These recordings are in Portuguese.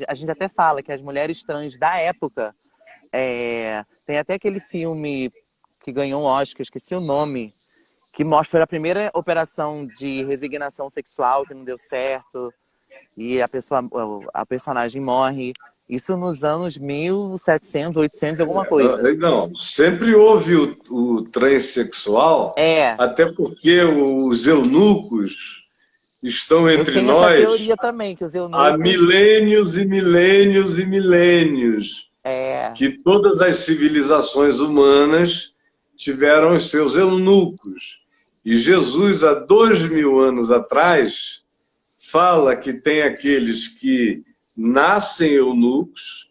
A gente até fala que as mulheres trans da época, tem até aquele filme que ganhou um Oscar, esqueci o nome, que mostra a primeira operação de resignação sexual que não deu certo e a personagem morre. Isso nos anos 1700, 800, alguma coisa. Não, sempre houve o transexual, É, até porque os eunucos estão eu entre tenho essa nós teoria também, que os há eunucos... milênios e milênios e milênios, É, que todas as civilizações humanas tiveram os seus eunucos. E Jesus, há 2000 anos atrás, fala que tem aqueles que nascem eunucos,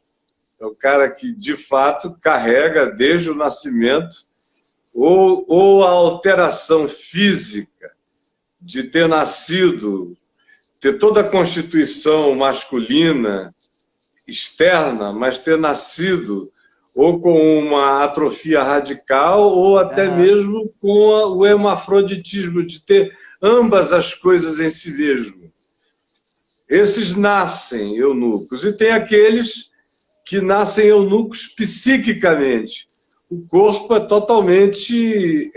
é o cara que, de fato, carrega desde o nascimento, ou a alteração física de ter nascido, ter toda a constituição masculina externa, mas ter nascido ou com uma atrofia radical ou até mesmo com o hermafroditismo, de ter ambas as coisas em si mesmo. Esses nascem eunucos. E tem aqueles que nascem eunucos psiquicamente. O corpo é totalmente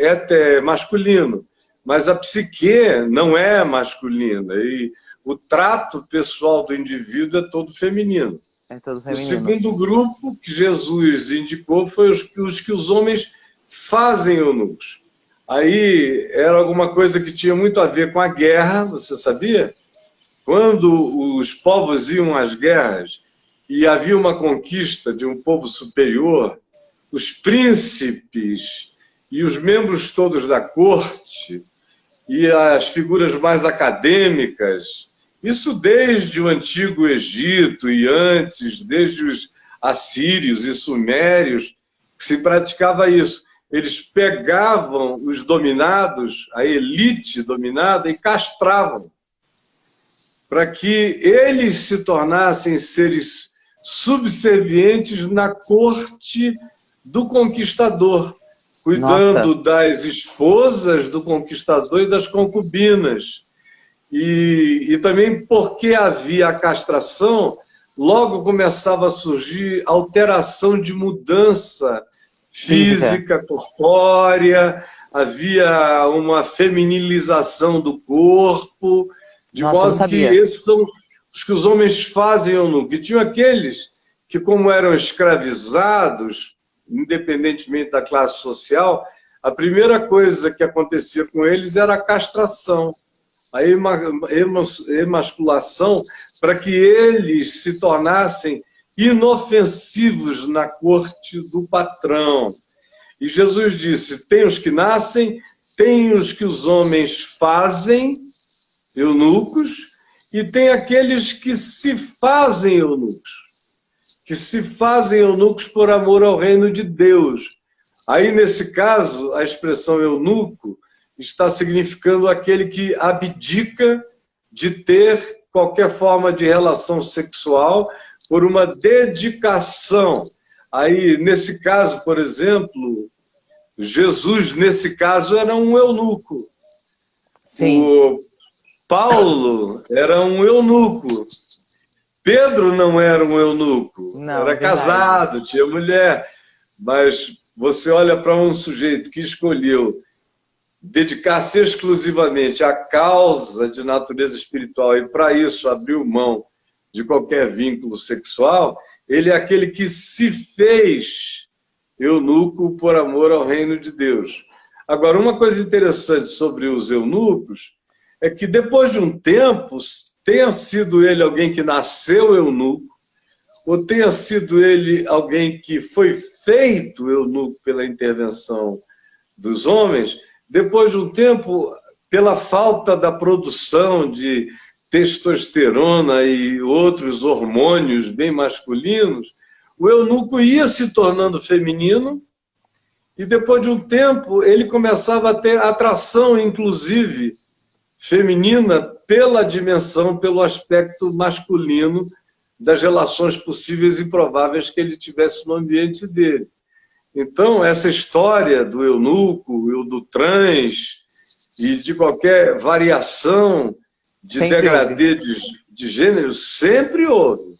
masculino, mas a psique não é masculina. E o trato pessoal do indivíduo é todo feminino. é todo O feminino. segundo grupo que Jesus indicou foi os que os homens fazem eunucos. Aí era alguma coisa que tinha muito a ver com a guerra, você sabia? Quando os povos iam às guerras e havia uma conquista de um povo superior, os príncipes e os membros todos da corte e as figuras mais acadêmicas, isso desde o Antigo Egito e antes, desde os assírios e sumérios, que se praticava isso. Eles pegavam os dominados, a elite dominada, e castravam, para que eles se tornassem seres subservientes na corte do conquistador, cuidando das esposas do conquistador e das concubinas. E também porque havia a castração, logo começava a surgir alteração de mudança física, corpórea, havia uma feminilização do corpo, de modo que esses são os que os homens fazem eunuco. E tinham aqueles que, como eram escravizados, independentemente da classe social, a primeira coisa que acontecia com eles era a castração, a emasculação, para que eles se tornassem inofensivos na corte do patrão. E Jesus disse, tem os que nascem, tem os que os homens fazem, eunucos, e tem aqueles que se fazem eunucos, por amor ao reino de Deus. Aí, nesse caso, a expressão eunuco está significando aquele que abdica de ter qualquer forma de relação sexual por uma dedicação. Aí, nesse caso, por exemplo, Jesus, nesse caso, era um eunuco. Sim. O Paulo era um eunuco. Pedro não era um eunuco. Não, era casado, tinha mulher. Mas você olha para um sujeito que escolheu dedicar-se exclusivamente à causa de natureza espiritual e, para isso, abriu mão de qualquer vínculo sexual, ele é aquele que se fez eunuco por amor ao reino de Deus. Agora, uma coisa interessante sobre os eunucos é que, depois de um tempo, tenha sido ele alguém que nasceu eunuco, ou tenha sido ele alguém que foi feito eunuco pela intervenção dos homens, depois de um tempo, pela falta da produção de testosterona e outros hormônios bem masculinos, o eunuco ia se tornando feminino e, depois de um tempo, ele começava a ter atração, inclusive, feminina pela dimensão, pelo aspecto masculino das relações possíveis e prováveis que ele tivesse no ambiente dele. Então, essa história do eunuco, do trans e de qualquer variação de degradê de gênero sempre houve.